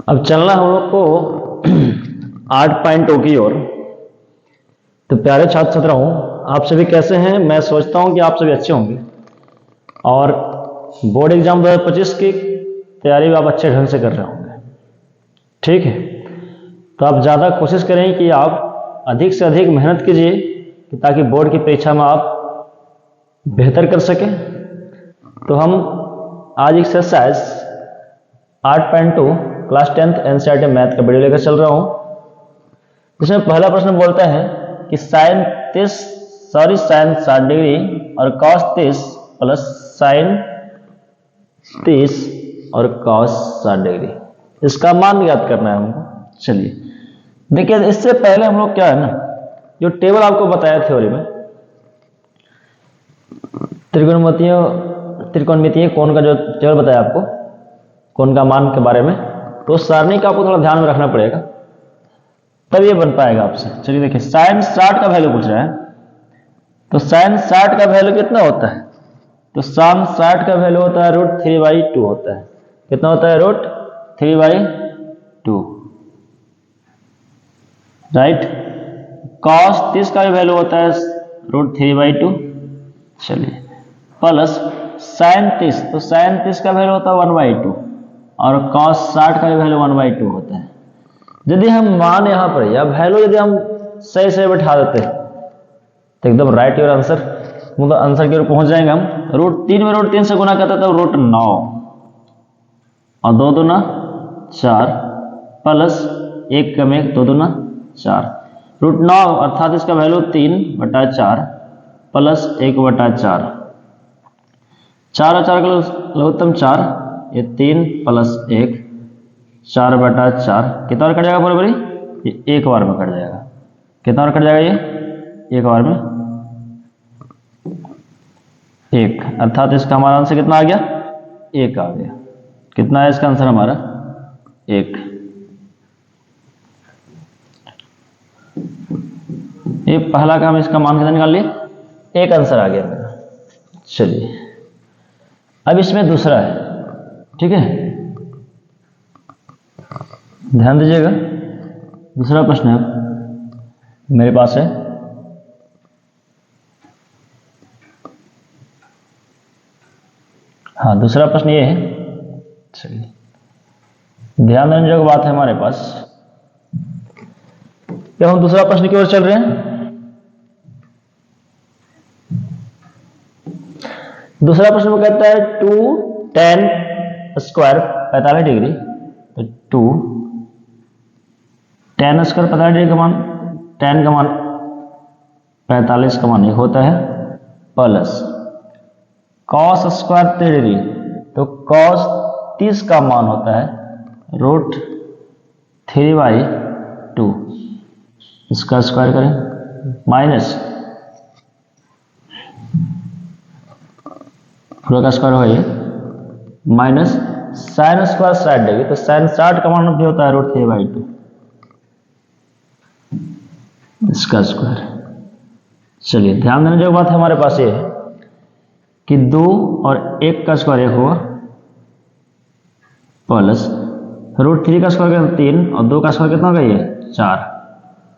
अब चलना हम लोग को 8.2 की ओर। तो प्यारे छात्र छात्राओं, आप सभी कैसे हैं? मैं सोचता हूं कि आप सभी अच्छे होंगे और बोर्ड एग्जाम 2025 की तैयारी भी आप अच्छे ढंग से कर रहे होंगे। ठीक है, तो आप ज़्यादा कोशिश करें कि आप अधिक से अधिक मेहनत कीजिए ताकि बोर्ड की परीक्षा में आप बेहतर कर सकें। तो हम आज exercise 8.2 class 10th NCERT math का वीडियो लेकर चल रहा हूं। इसमें पहला प्रश्न बोलता है कि साइन 60 डिग्री और कॉस 30 प्लस साइन 30 और कॉस 60 डिग्री, इसका मान ज्ञात करना है हमको। चलिए देखिए, इससे पहले हम लोग क्या है ना, जो टेबल आपको बताया थ्योरी में त्रिकोणमितीय कोण का जो टेबल बताया आपको कोण का मान के बारे में, तो सारणी का आपको थोड़ा ध्यान में रखना पड़ेगा, तब ये बन पाएगा आपसे। चलिए देखिए, साइन 60 का वैल्यू पूछ रहा है, तो साइन 60 का वैल्यू कितना होता है? तो साइन 60 का वैल्यू होता है √3/2 होता है। कितना होता है? √3/2, राइट। कॉस 30 का भी वैल्यू होता है √3/2। चलिए, प्लस साइन 30, तो साइन 30 का वैल्यू होता है 1/2 और कॉस 60 का भी वैल्यू 1/2 होता है। यदि हम मान यहाँ पर या वैल्यू यदि हम सही से बैठा देते तो एकदम राइट योर आंसर, मतलब आंसर की ओर पहुंच जाएंगे हम। √3 में √3 से गुना करते तो √9 और 2 दूना 4 प्लस 1 कम 1 2 दूना 4, √9 अर्थात इसका वैल्यू 3/4 प्लस 1/4, 4 और 4 का लघुत्तम 4, ये 3 प्लस 1 4/4। कितना बार कट जाएगा बराबरी? ये एक बार में कट जाएगा। कितना बार कट जाएगा? ये एक बार में 1, अर्थात इसका हमारा आंसर कितना आ गया? 1 आ गया। कितना है इसका आंसर हमारा? 1। ये पहला काम, इसका मान कितना निकाल लिए? 1 आंसर आ गया मेरा। चलिए, अब इसमें दूसरा है, ठीक है, ध्यान दीजिएगा। दूसरा प्रश्न है मेरे पास है, हाँ दूसरा प्रश्न ये है। चलिए, ध्यान देने जोग बात है हमारे पास। जब हम दूसरा प्रश्न की ओर चल रहे हैं, दूसरा प्रश्न में कहता है 2 tan स्क्वायर 45 डिग्री, तो 2 tan स्क्वायर 45 डिग्री का मान, tan का मान 45 का मान 1 होता है, प्लस cos स्क्वायर 30 डिग्री, तो cos 30 का मान होता है √3/2, इसका स्क्वायर करें, माइनस पूरा का स्क्वायर होगा ये, माइनस साइन स्क्वायर 60 डिग्री, तो साइन 60 का मान भी होता है √3/2, इसका स्क्वायर। चलिए, ध्यान देने जो बात है हमारे पास ये है कि 2 और 1 का स्क्वायर 1 होगा, प्लस √3 का स्क्वायर कितना? 3 और 2 का स्क्वायर कितना होगा? ये 4,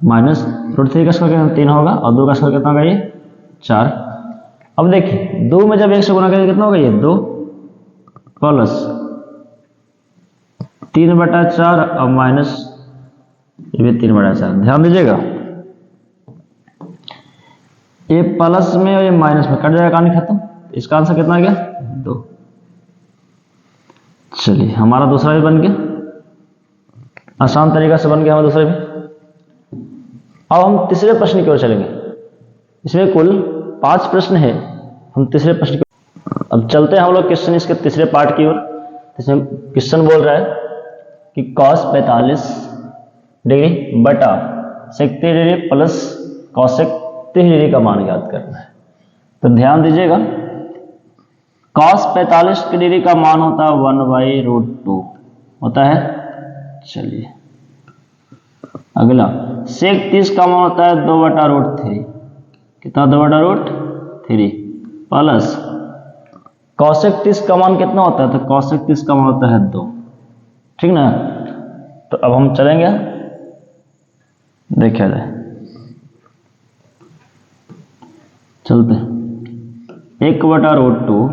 माइनस √3 का स्क्वायर कितना? 3 होगा और 2 का स्क्वायर कितना होगा? ये 4। अब देखिए, 2 में जब 1 से गुना करेंगे कितना होगा? ये 2 प्लस 3/4 और माइनस ये भी 3/4। ध्यान दीजिएगा, ये प्लस में और ये माइनस में कट जाएगा, कहानी खत्म। इसका आंसर कितना आ गया? 2। चलिए, हमारा दूसरा भी बन गया, आसान तरीका से बन गया हमारा दूसरा भी। अब हम तीसरे प्रश्न की ओर चलेंगे। इसमें कुल 5 प्रश्न है, हम तीसरे प्रश्न की। अब चलते हैं हम लोग क्वेश्चन इसके तीसरे पार्ट की ओर। इसमें क्वेश्चन बोल रहा है कि cos 45 डिग्री बटा sec 30 degree plus cosec 30 degree का मान ज्ञात करना है। तो ध्यान दीजिएगा, cos 45 डिग्री का मान होता है 1/√2 होता है। चलिए, अगला sec 30 का मान होता है 2/√3, कितना? 2/√3 प्लस cosec 30 का मान कितना होता है? तो cosec 30 का मान होता है 2, ठीक ना। तो अब हम चलेंगे, देखा जाए, चलते हैं। 1/√2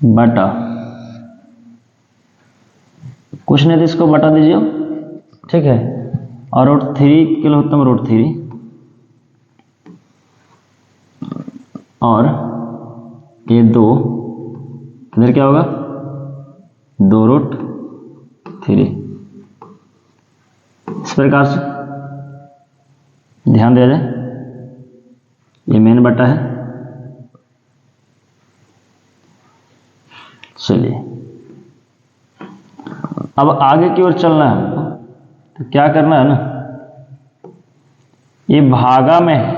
बटा, कुछ नहीं तो इसको बटा दीजिए, ठीक है, और √3 के लघुत्तम √3 और ये 2 इधर क्या होगा 2√3। इस प्रकार से ध्यान दिया जाए, ये मेन बटा है। चलिए अब आगे की ओर चलना है हमको, तो क्या करना है ना, ये भागा में है,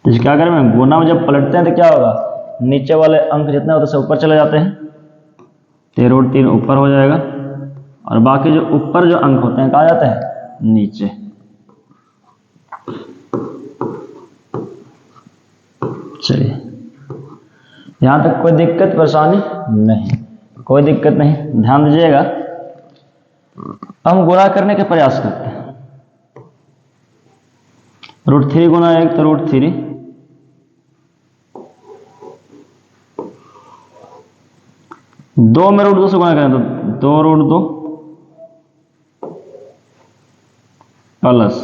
तो क्या करें, गुना में जब पलटते हैं तो क्या होगा, नीचे वाले अंक जितने होते हैं सब ऊपर चले जाते हैं, 13√3 ऊपर हो जाएगा, और बाकी जो ऊपर जो अंक होते हैं कहाँ जाते हैं, नीचे। चलिए यहां तक कोई दिक्कत परेशानी नहीं, कोई दिक्कत नहीं, ध्यान दीजिएगा। हम गुणा करने के प्रयास करते हैं। √3 गुना 1 तो √3, 2 में √2 से गुणा करें तो 2√2 प्लस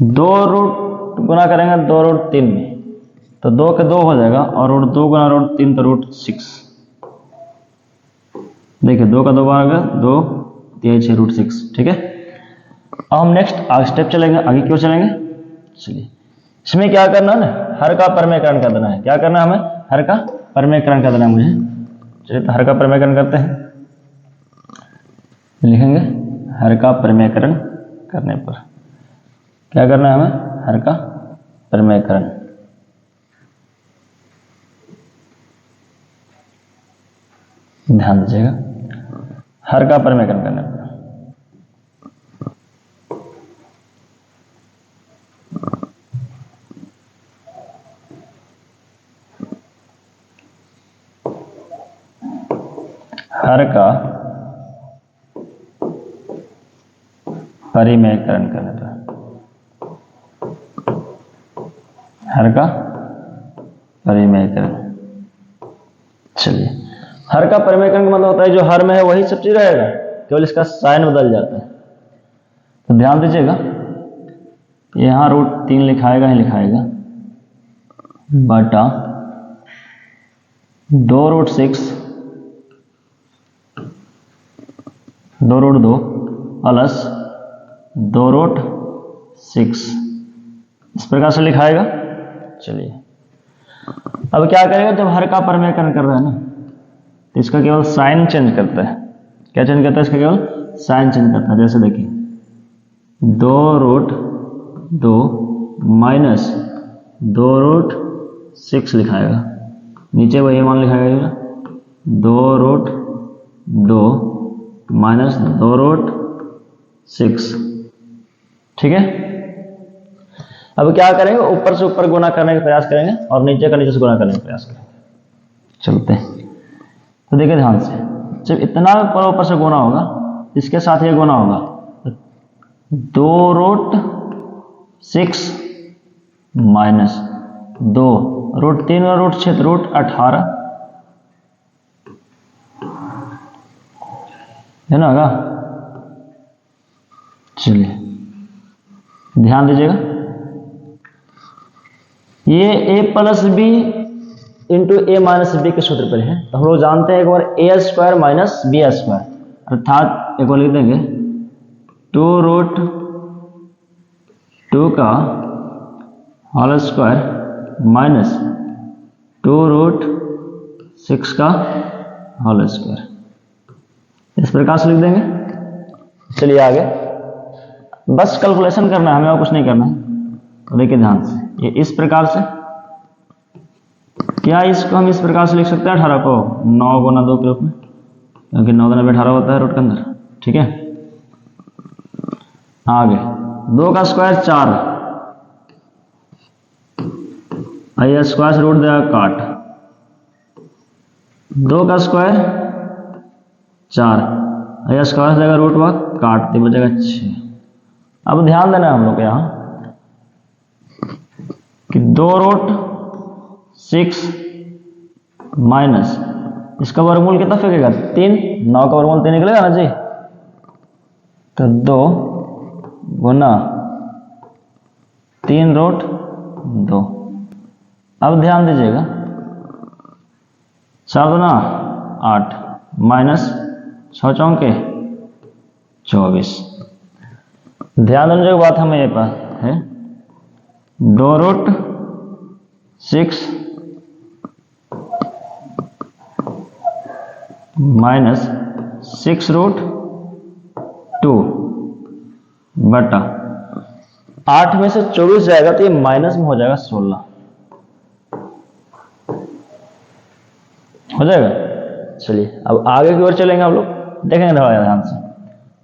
2 रूट गुना करेंगे 2√3 में, तो 2 के 2 हो जाएगा, और √2 गुना √3 तो √6। देखिए 2 का 2 बार आ गया, 2 3 6 √6, ठीक है। अब हम नेक्स्ट आगे स्टेप चलेंगे, आगे क्यों चलेंगे, चलिए इसमें क्या करना है ना, हर का परमेयकरण कर देना है। क्या करना है हमें, हर का परमेयकरण कर देना है मुझे। चलिए तो हर का परमेयकरण करते हैं, लिखेंगे हर का परमेयकरण करने पर क्या करना है हमें, हर का परमेयकरण। ध्यान दीजिएगा, हर का परमेयकरण करने पर हर का परिमेयकरण करने पर, हर का परिमेयकरण। चलिए हर का परिमेयकरण का मतलब होता है जो हर में है वही सब चीज रहेगा, केवल इसका साइन बदल जाता है। तो ध्यान दीजिएगा, यहां √3 लिखाएगा ही लिखाएगा बटा 2√6 2√2 प्लस 2√6 इस प्रकार से लिखाएगा। चलिए अब क्या करेगा, जब हर का परमेयकरण कर रहा है ना, तो इसका केवल साइन चेंज करता है। क्या चेंज करता है, इसका केवल साइन चेंज करता है। जैसे देखिए 2√2 माइनस 2√6 लिखाएगा, नीचे वही मान लिखाएगा 2√2 माइनस 2√6, ठीक है। अब क्या करेंगे, ऊपर से ऊपर गुणा करने का प्रयास करेंगे और नीचे का नीचे से गुणा करने का प्रयास करेंगे। चलते हैं, तो देखिए ध्यान से, जब इतना ऊपर से गुणा होगा, इसके साथ ये गुणा होगा, 2√6 माइनस 2 √3 और √6 √18 है ना होगा। चलिए ध्यान दीजिएगा, ये a plus B into A minus B के सूत्र पर है। तो हम लोग जानते हैं एक बार a² माइनस b², अर्थात एक बार लिख देंगे 2√2 का होल स्क्वायर माइनस 2√6 का होल स्क्वायर, इस प्रकार से लिख देंगे। चलिए आगे बस कैलकुलेशन करना है हमें, और कुछ नहीं करना है। तो देखिए ध्यान से, ये इस प्रकार से, क्या इसको हम इस प्रकार से लिख सकते हैं 18 को 9 गुना 2 के रूप में, क्योंकि 9 गुना 18 होता है रूट के अंदर, ठीक है। आगे 2 का स्क्वायर 4, स्क्वायर से रूट देगा काट, 2 का स्क्वायर 4, अगर स्क्वायर हो जाएगा रूट वहाँ काट दे बचेगा 6। अब ध्यान देना है हम लोग यहाँ कि 2√6 माइनस इसका वर्गमूल कितना फेंकेगा 3, 9 का वर्गमूल 3 निकलेगा ना जी, तो 2 गुना 3√2। अब ध्यान दीजिएगा 4 गुना 8 माइनस 6 चौके 24। ध्यान देने की बात हमें ये पास है 2√6 माइनस 6√2 बटा 8 में से 24 जाएगा तो ये माइनस में हो जाएगा 16 हो जाएगा। चलिए अब आगे की ओर चलेंगे हम लोग, देखेंगे ध्यान से।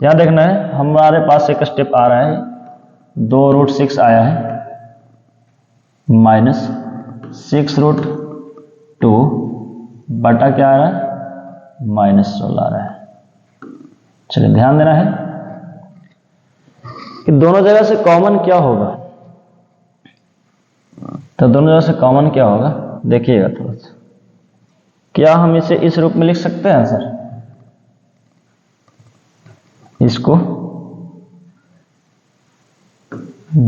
यहाँ देखना है हमारे पास एक स्टेप आ रहा है 2√6 आया है माइनस 6√2 बटा क्या आ रहा है -16 आ रहा है। चलिए ध्यान देना है कि दोनों जगह से कॉमन क्या होगा, तो दोनों जगह से कॉमन क्या होगा देखिएगा थोड़ा सा। क्या हम इसे इस रूप में लिख सकते हैं सर, इसको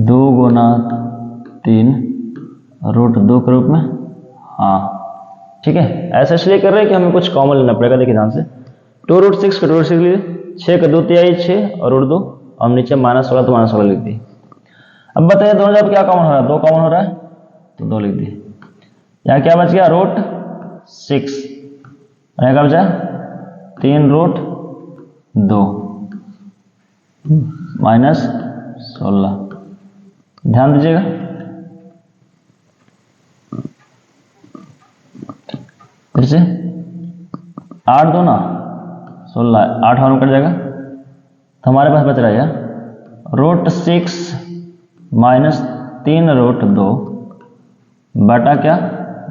2 गुना 3√2 के रूप में, हाँ ठीक है। ऐसा इसलिए कर रहे हैं कि हमें कुछ कॉमन लेना पड़ेगा। देखिए ध्यान से 2√6 का 2√6 लीजिए, 6 का 2 तिहाई 6 और √2 और नीचे -16 तो -16 लिख दी। अब बताइए दोनों जब क्या कॉमन हो रहा है, 2 कॉमन हो रहा है तो 2 लिख दिए। यहाँ क्या बच गया √6 और क्या बचा 3√2 -16। ध्यान दीजिएगा फिर से 8 2 ना 16, 8 और कट जाएगा तो हमारे पास बच रहा है √6 माइनस 3√2 बटा क्या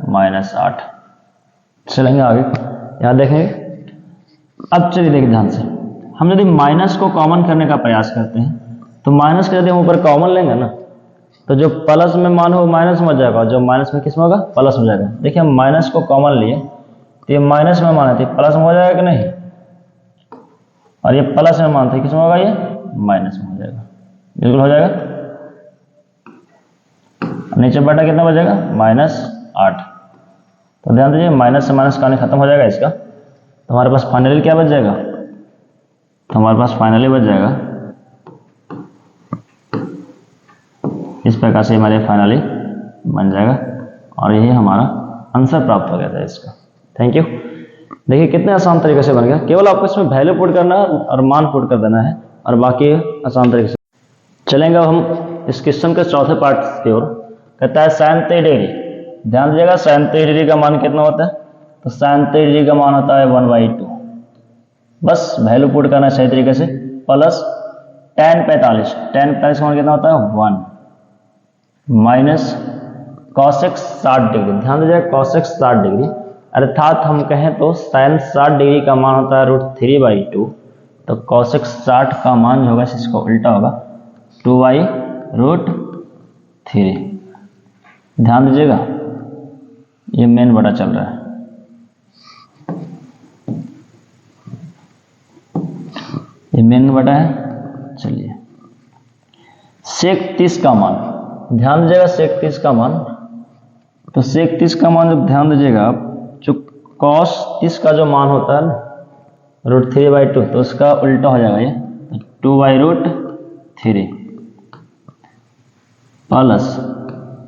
-8। चलेंगे आगे, यहाँ देखेंगे। अब चलिए देखिए ध्यान से, हम यदि माइनस को कॉमन करने का प्रयास करते हैं तो माइनस का यदि हम ऊपर कॉमन लेंगे ना तो जो प्लस में मान हो माइनस में हो जाएगा और जो माइनस में किस में होगा प्लस में हो जाएगा। देखिए हम माइनस को कॉमन लिए तो ये माइनस में माना थे प्लस में हो जाएगा कि नहीं, और ये प्लस में मानते किस में होगा ये माइनस में हो जाएगा, बिल्कुल हो जाएगा। नीचे बटा कितना बचेगा -8। तो ध्यान दीजिए माइनस से माइनस का खत्म हो जाएगा इसका, तो हमारे पास फाइनली क्या बच जाएगा, तो हमारे पास फाइनली बच जाएगा इस प्रकार से हमारे फाइनली बन जाएगा और यही हमारा आंसर प्राप्त हो गया था इसका। Thank you. देखिए कितने आसान तरीके से बन गया, केवल आपको इसमें वैल्यू पुट करना है और मान पुट कर देना है और बाकी आसान तरीके से। चलेंगे अब हम इस क्वेश्चन के चौथे पार्ट की ओर। कहता है sin 23 डिग्री। ध्यान दीजिएगा sin 23 डिग्री का मान कितना होता है, तो sin 23 डिग्री का मान होता है 1/2। बस वैल्यू पुट करना है सही तरीके से, प्लस tan 45, tan 45 का मान कितना होता है 1 माइनस cosec 60 डिग्री। ध्यान दीजिएगा cosec 60 डिग्री अर्थात हम कहें तो sin 60 डिग्री का मान होता है √3/2, तो cosec 60 का मान जो होगा इसका उल्टा होगा 2/√3। ध्यान दीजिएगा ये मेन बड़ा चल रहा है, ये मेन बटा है। चलिए sec 30 का मान, ध्यान दीजिएगा sec 30 का मान, तो sec 30 का मान जब ध्यान दीजिएगा आप, जो cos 30 का जो मान होता है ना √3/2, तो उसका उल्टा हो जाएगा ये 2/√3 plus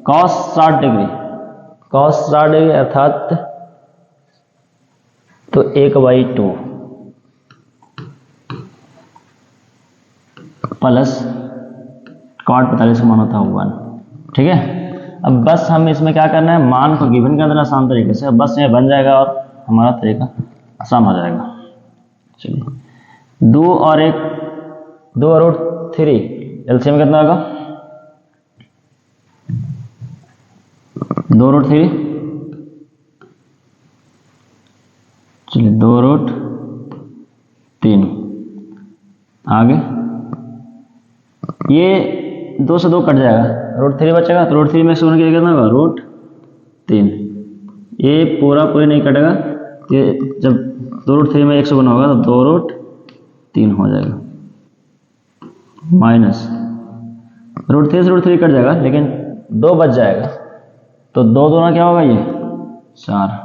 cos 60 degree, cos 60 degree अर्थात तो 1/2 प्लस cot 45 का मान होता है 1। ठीक है, अब बस हम इसमें क्या करना है, मान को गिवन कर देना आसान तरीके से, बस ये बन जाएगा और हमारा तरीका आसान हो जाएगा। चलिए 2 और 3 एलसीएम कितना होगा 2√3 चलिए 2√3 आगे ये 2 से 2 कट जाएगा, √3 बचेगा, तो √3 में से होने के लिए कितना होगा √3। ये पूरा नहीं कटेगा, ये जब 2√3 में 1 से गुना होगा तो 2√3 हो जाएगा, माइनस √3 से √3 कट जाएगा, लेकिन 2 बच जाएगा, तो 2 दूना क्या होगा, ये 4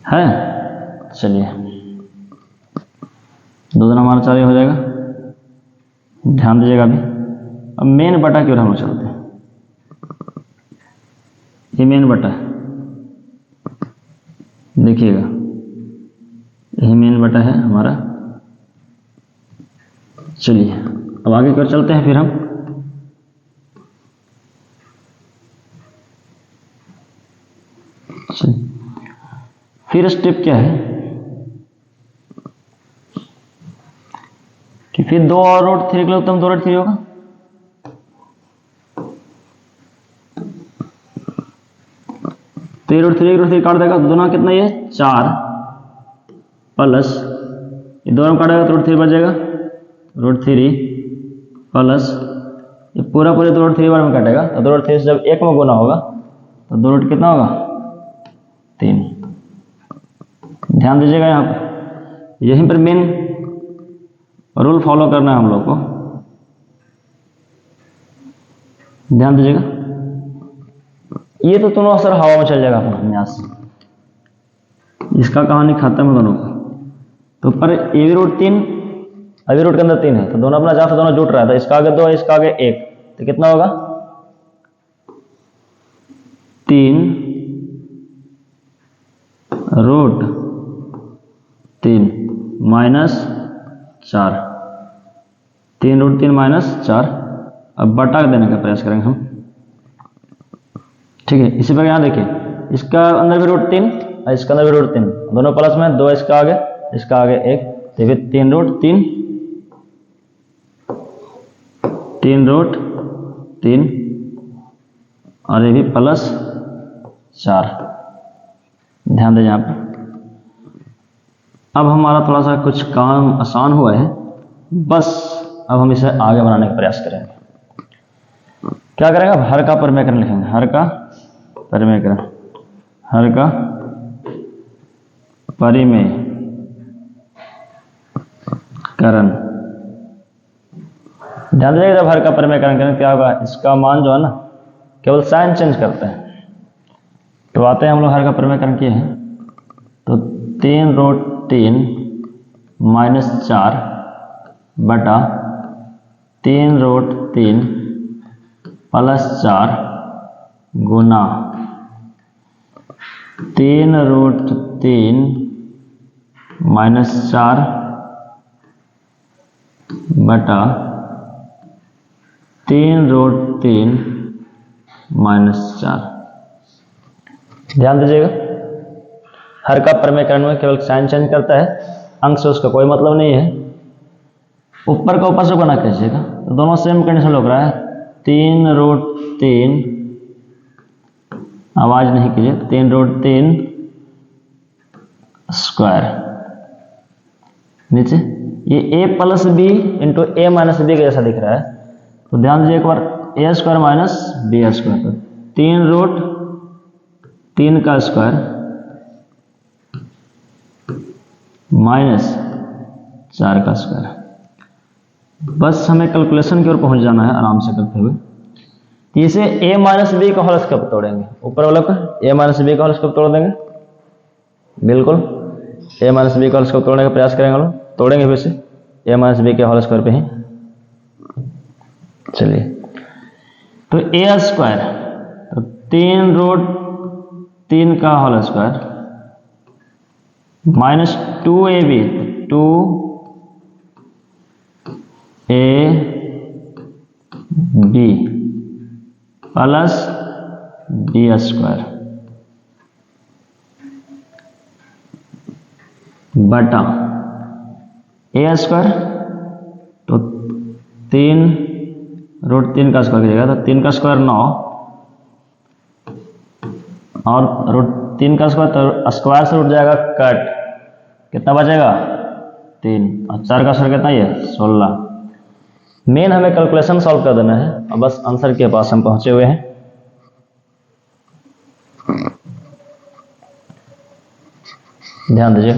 है। चलिए 2 दूना हमारा 4 हो जाएगा। ध्यान दीजिएगा अभी, अब मेन बटा की ओर हम लोग चलते हैं। ये मेन बटा है, देखिएगा यही मेन बटा है हमारा। चलिए अब आगे की ओर चलते हैं फिर हम। फिर स्टेप क्या है कि फिर 2 और √3 के लिए उत्तम 2√3 होगा। तो √3 काट देगा, तो दोनों कितना, ये 4 प्लस ये दोनों काटेगा तो √3 बच जाएगा, √3 प्लस ये पूरा 2√3 बार में काटेगा, तो 2√3 से जब 1 में गुना होगा तो 2 कितना होगा 3। ध्यान दीजिएगा, यहाँ पर यहीं पर मेन रूल फॉलो करना है हम लोग को। ध्यान दीजिएगा, ये तो दोनों असर हवा में चल जाएगा अपना न्यास, इसका कहानी खत्म है दोनों का। तो पर ये भी √3 अभी रूट के अंदर 3 है, तो दोनों अपना जहां से दोनों जुट रहा है, तो इसका आगे 2 है, इसका आगे 1, तो कितना होगा 3 √3 माइनस 4, 3 √3 माइनस 4। अब बटा देने का प्रयास करेंगे हम, ठीक है। इसी प्रकार यहाँ देखिए, इसका अंदर भी √3 और इसका अंदर भी √3, दोनों प्लस में, 2 इसका आगे 1, तो फिर 3 √3 और ये भी प्लस 4। ध्यान दें यहाँ पर। अब हमारा थोड़ा सा कुछ काम आसान हुआ है, बस अब हम इसे आगे बनाने का प्रयास करेंगे। क्या करेंगे, अब हर का परिमेयकरण लिखेंगे, हर का परिमेयकरण, हर का परिमेयकरण। ध्यान दीजिएगा, जब हर का परिमेयकरण करें क्या होगा, इसका मान जो है ना केवल साइन चेंज करते हैं। तो आते हैं हम लोग हर का परिमेयकरण किए हैं, तो 3 √3 माइनस 4 बटा 3 √3 प्लस 4 गुना 3 √3 माइनस 4 बटा 3 √3 माइनस 4। ध्यान दीजिएगा, हर का परिमेयकरण में केवल साइन चेंज करता है, अंक से उसका कोई मतलब नहीं है। ऊपर का ऊपर से गुना कीजिएगा, तो दोनों सेम कंडीशन लग रहा है। 3 √3, आवाज नहीं कीजिए, 3 √3 स्क्वायर, नीचे ये a plus B into A minus B के जैसा दिख रहा है, तो ध्यान दीजिए एक बार, a square minus B square, तो 3 √3 का स्क्वायर माइनस 4 का स्क्वायर। बस हमें कैलकुलेशन की ओर पहुंच जाना है आराम से करते हुए। इसे a माइनस बी का होल स्क्वायर तोड़ेंगे, ऊपर वाला का a माइनस बी का होल स्क्वायर तोड़ देंगे, बिल्कुल a माइनस बी का होल स्क्वायर तोड़ने का प्रयास करेंगे, लोग तोड़ेंगे फिर से a माइनस बी के होल स्क्वायर पे ही। चलिए, तो a स्क्वायर, तो 3 √3 का whole square minus 2ab, 2ab plus B square बटा ए स्क्वायर, तो 3 √3 का स्क्वायर कीजिएगा, तो 3 का स्क्वायर 9 और 3 का स्क्वायर, तो स्क्वायर से उठ जाएगा कट, कितना बचेगा 3, और 4 का स्क्वायर कितना ये 16। मेन हमें कैलकुलेशन सॉल्व कर देना है और बस आंसर के पास हम पहुंचे हुए हैं। ध्यान दीजिए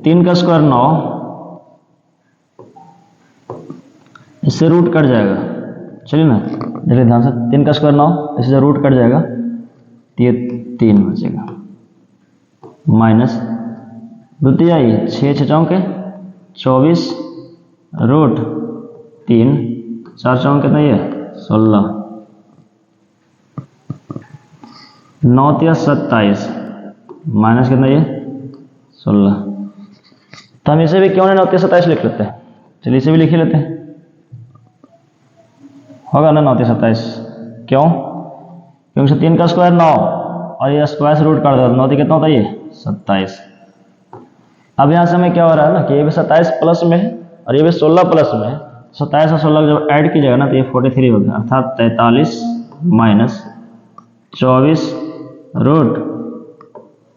3 का स्क्वायर 9, इससे रूट कट जाएगा, चलिए ना देखिए ध्यान से, 3 का स्क्वायर 9, इससे रूट कट जाएगा तो ये 3 बचेगा, माइनस द्वितीय आई 6 6 चौके 24 रूट 3, 4 चौके कितना ये 16, 9 3 27 माइनस कितना ये 16। तो हम इसे भी क्यों नहीं 9 3 27 लिख लेते हैं, चलिए इसे भी लिख ही लेते हैं, होगा ना 9 3 27, क्यों, क्योंकि 3 का स्क्वायर 9 और ये स्क्वायर से रूट काट दो, 9 कितना होता है ये 27। अब यहाँ से हमें क्या हो रहा है ना कि ये भी 27 प्लस में है और ये भी 16 प्लस में है, 27 और 16 जब ऐड कीजिएगा ना तो ये 43 हो गया, अर्थात 43 माइनस 24 रूट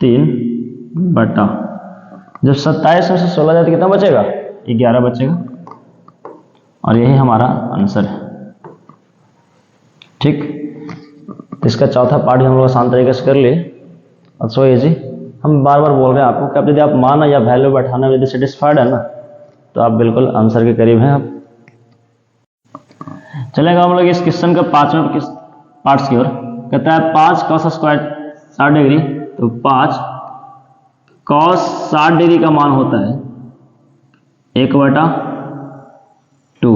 3 बटा, जब 27 में से 16 जाए तो कितना बचेगा 11 बचेगा, और यही हमारा आंसर है। ठीक, इसका चौथा पार्ट हम लोग आसान तरीके से कर लिए। और सो इजी, हम बार बार बोल रहे हैं आपको कि अब यदि आप मान या वैल्यू बैठाने में यदि सेटिस्फाइड है ना तो आप बिल्कुल आंसर के करीब हैं। आप चलेगा हम लोग इस क्वेश्चन का 5वें पार्ट्स की ओर। कहता है 5 cos स्क्वायर 60 डिग्री, तो 5 cos 60 डिग्री का मान होता है 1/2,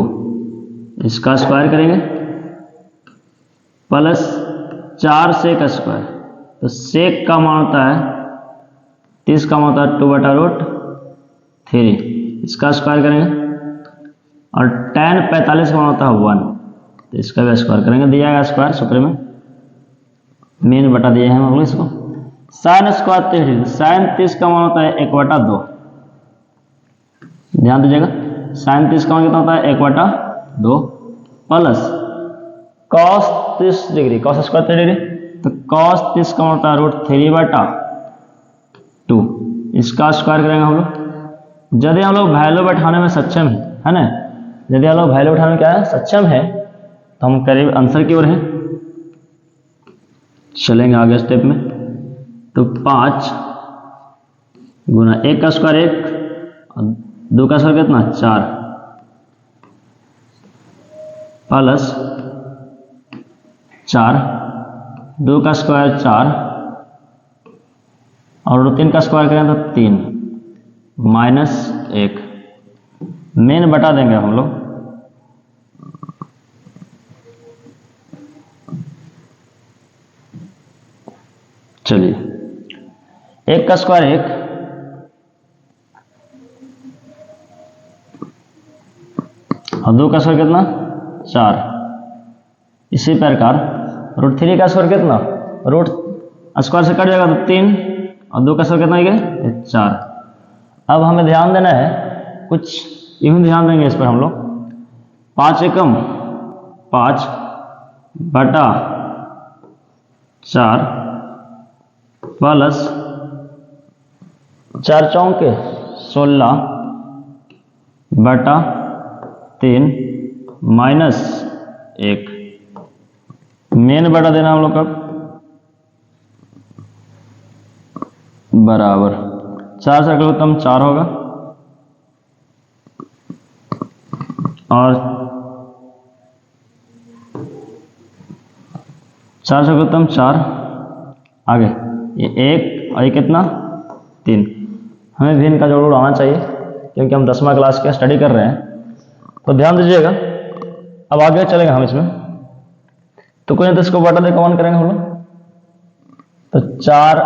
इसका स्क्वायर करेंगे प्लस 4 sec स्क्वायर, तो sec का मान होता है 30 का मान होता है 2/√3, इसका स्क्वायर करेंगे, और tan 45 का मान होता है 1, तो इसका भी स्क्वायर करेंगे, दिया गया स्क्वायर सूत्र में मेन बटा दिए हैं हम लोग इसको। sin स्क्वायर 30, sin 30 का मान होता है 1/2, ध्यान दीजिएगा sin 30 का मान कितना होता है 1/2 plus cos 30 degree, cos square 30 degree, तो cos 30 का मान होता है √3/2, इसका स्क्वायर करेंगे हम लोग। यदि हम लोग वैल्यू बैठाने में सक्षम है ना, यदि हम लोग वैल्यू बैठाने में क्या है सक्षम है तो हम करीब आंसर की ओर हैं। चलेंगे आगे स्टेप में, तो 5 गुना 1 का स्क्वायर 1 और 2 का स्क्वायर कितना 4 प्लस 4, 2 का स्क्वायर 4 और 3 का स्क्वायर करें तो 3 माइनस 1, मेन बटा देंगे हम लोग। चलिए 1 का स्क्वायर 1 और 2 का स्क्वायर कितना 4, इसी प्रकार √3 का स्क्वायर कितना, रूट स्क्वायर से कट जाएगा तो 3 और 2 का स्क्वायर कितना है 4। अब हमें ध्यान देना है, कुछ यूं ध्यान देंगे इस पर हम लोग, 5 एकम 5/4 प्लस 4 चौके 16/3 माइनस 1, मेन बटा देना हम लोग का बराबर 4 से उत्तम 4 होगा और 4 से उत्तम 4, आगे ये 1 और ये कितना 3, हमें भी इनका जोड़ आना चाहिए क्योंकि हम 10वां क्लास के स्टडी कर रहे हैं, तो ध्यान दीजिएगा। अब आगे चलेंगे हम इसमें, तो कोई नहीं तो इसको बटा दे कौन करेंगे हम लोग, तो 4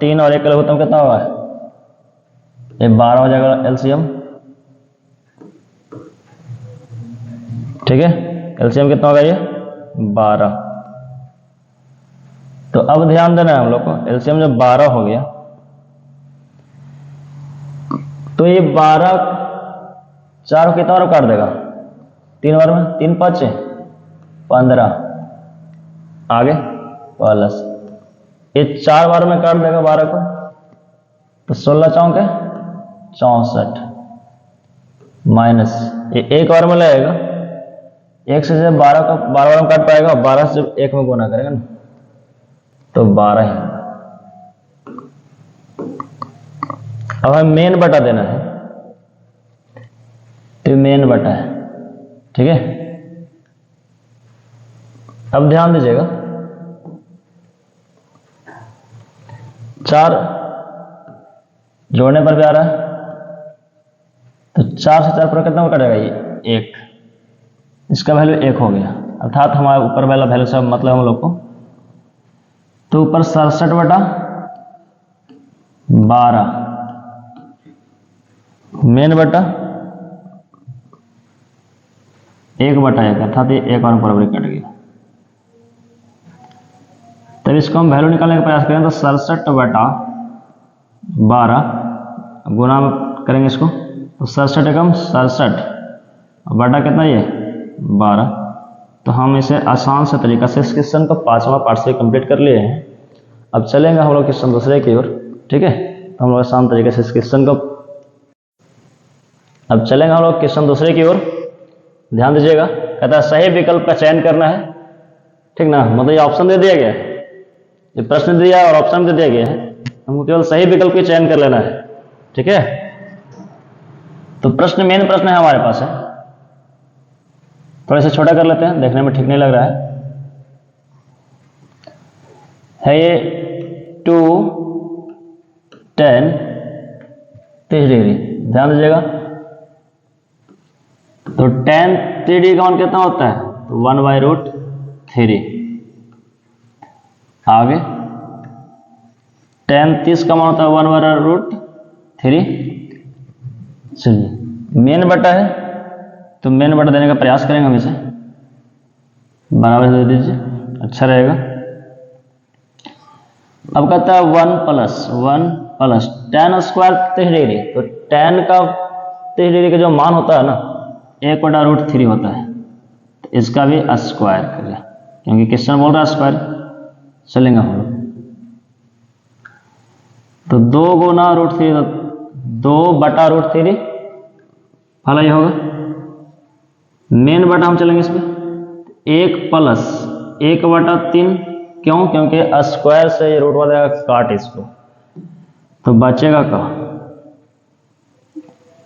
3 और 1 का लघुत्तम कितना होगा ये 12 हो जाएगा एलसीएम, ठीक है एलसीएम कितना होगा ये 12। तो अब ध्यान देना है हम लोग को, एलसीएम जब 12 हो गया तो ये 12 4 कितना बार काट देगा 3 बार में, 3 5 15, आगे प्लस ये 4 बार में काट देगा 12 को, तो 16 चौके 64 माइनस ये 1 बार में लगेगा, 1 से जब 12 को 12 बार में काट पाएगा, 12 से जब 1 में गुना करेगा ना तो 12 ही। अब हमें मेन बटा देना है, तो मेन बटा है, ठीक है। अब ध्यान दीजिएगा 4 जोड़ने पर भी आ रहा है, तो 4 से 4 पर कितना कटेगा, ये 1, इसका वैल्यू 1 हो गया, अर्थात हमारे ऊपर वाला वैल्यू से मतलब हम लोग को, तो ऊपर 67 बटा 12 मेन बटा 1 बटा 1, अर्थात ये 1 और बराबर कट गया। तब इसको हम वैल्यू निकालने का प्रयास करें तो 67 बटा 12 गुना करेंगे इसको, तो 67 एकम 67 बटा कितना ये 12। तो हम इसे आसान से तरीका से इस क्वेश्चन को 5वां पार्ट से कंप्लीट कर लिए हैं। अब चलेंगे हम लोग क्वेश्चन दूसरे की ओर, ठीक है। तो हम लोग आसान तरीके से इस क्वेश्चन को, अब चलेंगे हम लोग क्वेश्चन दूसरे की ओर। ध्यान दीजिएगा, कहता है सही विकल्प का चयन करना है, ठीक ना। मतलब ये ऑप्शन दे दिया गया है, ये प्रश्न दिया और ऑप्शन दे दिया गया है, हमको केवल सही विकल्प का चयन कर लेना है, ठीक है। तो प्रश्न मेन प्रश्न है हमारे पास है, थोड़ा सा छोटा कर लेते हैं, देखने में ठीक नहीं लग रहा है ये 2 10 30 डिग्री। ध्यान दीजिएगा, तो tan 3 डिग्री का मान कितना होता है, तो 1/√3। आगे tan 30 का मान होता है 1/√3। चलिए मेन बटा है, तो मेन बटा देने का प्रयास करेंगे हम इसे, बराबर दे दीजिए, अच्छा रहेगा। अब कहता है 1 प्लस tan स्क्वायर 30 डिग्री, तो tan का 30 डिग्री का जो मान होता है ना 1/√3 होता है, तो इसका भी स्क्वायर करें, क्योंकि क्वेश्चन बोल रहा है स्क्वायर, चलेंगे हम लोग। तो 2 गुना √3, 2/√3 फला ये होगा। मेन बटा हम चलेंगे इस पर 1 प्लस 1/3, क्यों, क्योंकि स्क्वायर से ये रूट हो जाएगा, काट इसको, तो बचेगा का,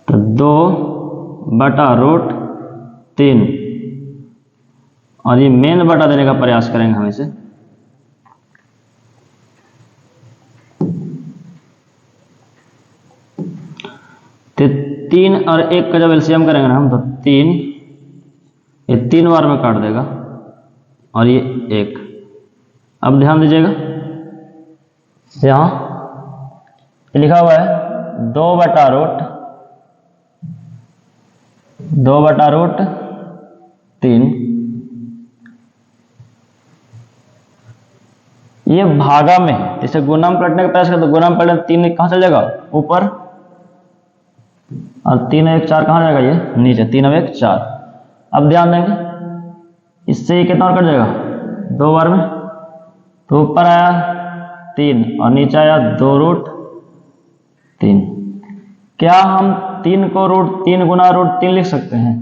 तो 2/√3, और ये मेन बटा देने का प्रयास करेंगे हम इसे। तो 3 और 1 का जब एलसीएम करेंगे ना हम, तो 3, ये 3 बार में काट देगा, और ये 1। अब ध्यान दीजिएगा, यहां लिखा हुआ है 2/√3, ये भागा में है, इसे गुना में पलटने का प्रयास करें तो गुना में पलटने 3 कहां चल जाएगा, ऊपर, और 3 और 1 4 कहां जाएगा, ये नीचे, 3 और 1 4। अब ध्यान देंगे, इससे ये कितना और कट जाएगा 2 बार में, तो ऊपर आया 3 और नीचे आया 2√3। क्या हम 3 को √3 गुना √3 लिख सकते हैं,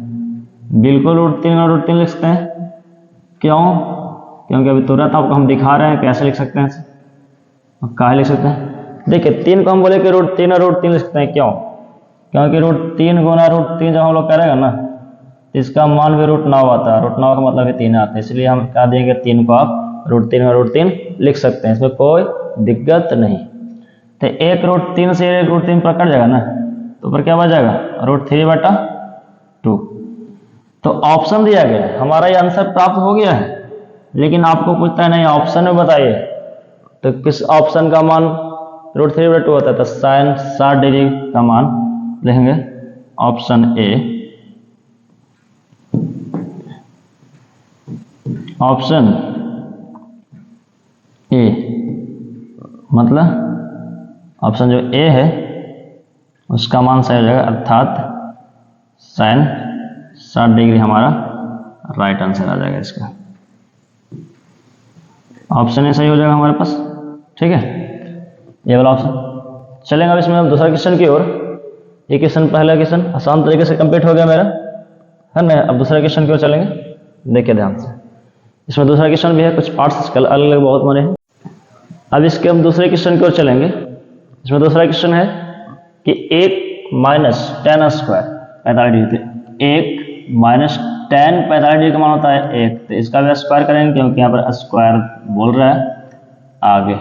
बिल्कुल √3 गुना √3 लिख सकते हैं। क्यों, क्योंकि अभी तुरंत आपको हम दिखा रहे हैं कैसे लिख सकते हैं इसे, कहाँ लिख सकते हैं। देखिए 3 को हम बोले कि √3 और √3 लिख सकते हैं, क्यों, क्योंकि √3 गुना √3 जब हम लोग करेंगे ना, इसका मान भी √9 आता है, √9 का मतलब है 3 आता है, इसलिए हम क्या देंगे, 3 को आप √3 और √3 लिख सकते हैं, इसमें कोई दिक्कत नहीं। तो 1 √3 से 1 √3 पर कट जाएगा ना, तो ऊपर क्या बच जाएगा, √3/2। तो ऑप्शन दिया गया है, हमारा ये आंसर प्राप्त हो गया है, लेकिन आपको पूछता है नहीं ऑप्शन में बताइए, तो किस ऑप्शन का मान √3/2 होता है, तो sin 60 डिग्री का मान लेंगे, ऑप्शन ए। ऑप्शन ए मतलब ऑप्शन जो ए है उसका मान सही हो जाएगा, अर्थात sin 60 डिग्री हमारा राइट आंसर आ जाएगा इसका। ऑप्शन ए सही हो जाएगा हमारे पास, ठीक है, ये वाला ऑप्शन। चलेंगे अब इसमें हम दूसरा क्वेश्चन की ओर। ये क्वेश्चन, पहला क्वेश्चन आसान तरीके से कंप्लीट हो गया मेरा, है ना। अब दूसरा क्वेश्चन की ओर चलेंगे, देखिए ध्यान से। इसमें दूसरा क्वेश्चन भी है, कुछ पार्ट्स अलग अलग बहुत बने हैं। अब इसके हम दूसरे क्वेश्चन की ओर चलेंगे। इसमें दूसरा क्वेश्चन है कि 1 minus 10 square 45 degree, 1 minus 10 45 degree का मान होता है 1, तो इसका भी स्क्वायर करेंगे क्योंकि यहाँ पर स्क्वायर बोल रहा है। आगे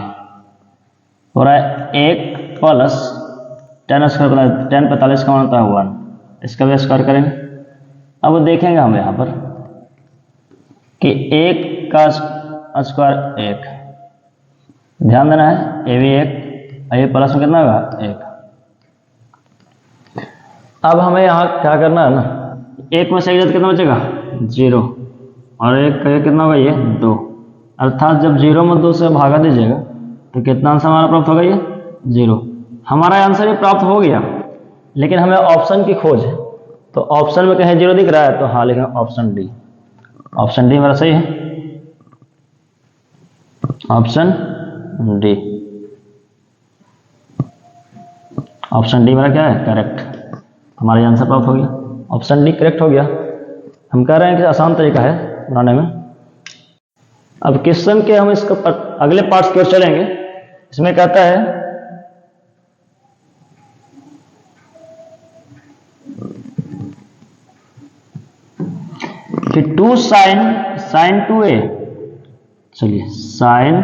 हो रहा है 1 प्लस 10 स्क्वायर 10 45 का मान होता है 1, इसका भी स्क्वायर करेंगे। अब देखेंगे हम यहाँ पर कि 1 का स्क्वायर 1, ध्यान देना है, ये भी 1, ये प्लस में कितना होगा 1। अब हमें यहाँ क्या करना है ना, 1 में से 1 कितना बचेगा 0, और 1 का कितना होगा ये 2, अर्थात जब 0 में 2 से भागा दीजिएगा तो कितना आंसर हमारा प्राप्त होगा, ये 0। हमारा आंसर ये प्राप्त हो गया, लेकिन हमें ऑप्शन की खोज है। तो ऑप्शन में कहीं 0 दिख रहा है तो हाँ लिखें ऑप्शन डी। ऑप्शन डी हमारा सही है, ऑप्शन डी। ऑप्शन डी मेरा क्या है, करेक्ट। हमारा आंसर प्राप्त हो गया, ऑप्शन डी करेक्ट हो गया। हम कह रहे हैं कि आसान तरीका है बनाने में। अब क्वेश्चन के हम इसको अगले पार्ट्स की ओर चलेंगे। इसमें कहता है कि 2 sin 2a, चलिए sin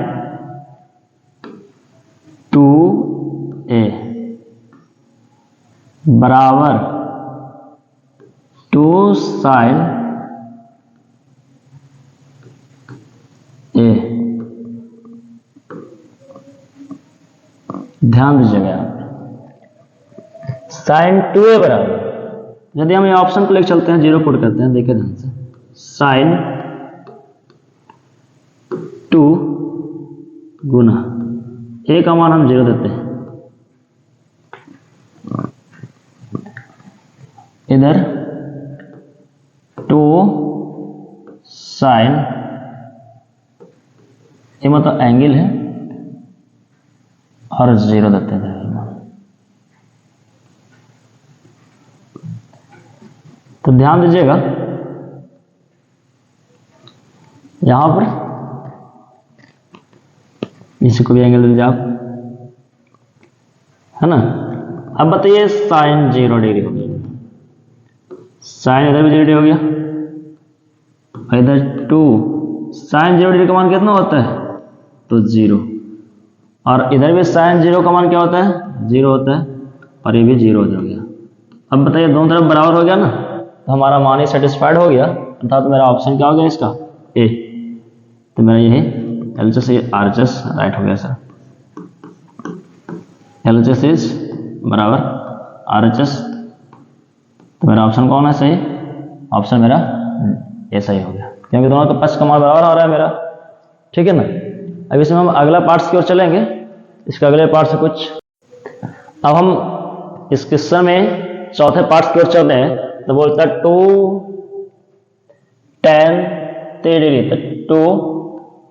2a बराबर 2 sin a। ध्यान दीजिएगा यहाँ sin 2a बराबर, यदि हम ये ऑप्शन को लेकर चलते हैं, 0 पुट करते हैं, देखिए ध्यान से, sin 2 गुना a का मान हम 0 देते हैं, इधर 2 sin, ये मतलब एंगल है, और 0 देते हैं। तो ध्यान दीजिएगा यहां पर, इसको भी एंगल दे दीजिए आप, है ना। अब बताइए साइन 0 डिग्री हो गया, साइन इधर भी 0 डिग्री हो गया, इधर 2 साइन 0 डिग्री का मान कितना होता है, तो 0, और इधर भी साइन 0 का मान क्या होता है, 0 होता है, और ये भी 0 हो गया। अब बताइए दोनों तरफ बराबर हो गया ना, तो हमारा मान ही सेटिस्फाइड हो गया, अर्थात तो मेरा ऑप्शन क्या हो गया इसका, ए। तो मेरा यही एलएचएस आरएचएस राइट हो गया सर। एलएचएस इज बराबर आरएचएस, तो मेरा ऑप्शन कौन है सही, ऑप्शन मेरा ए सही हो गया, क्योंकि दोनों का पक्ष का मान बराबर हो रहा है मेरा, ठीक है ना। अब इसमें हम अगला पार्ट्स की ओर चलेंगे। इसके अगले पार्ट से कुछ, अब हम इस क्वेश्चन में चौथे पार्ट्स की ओर चल रहे हैं। तो बोलता है 2 tan 3 डिग्री, तो 2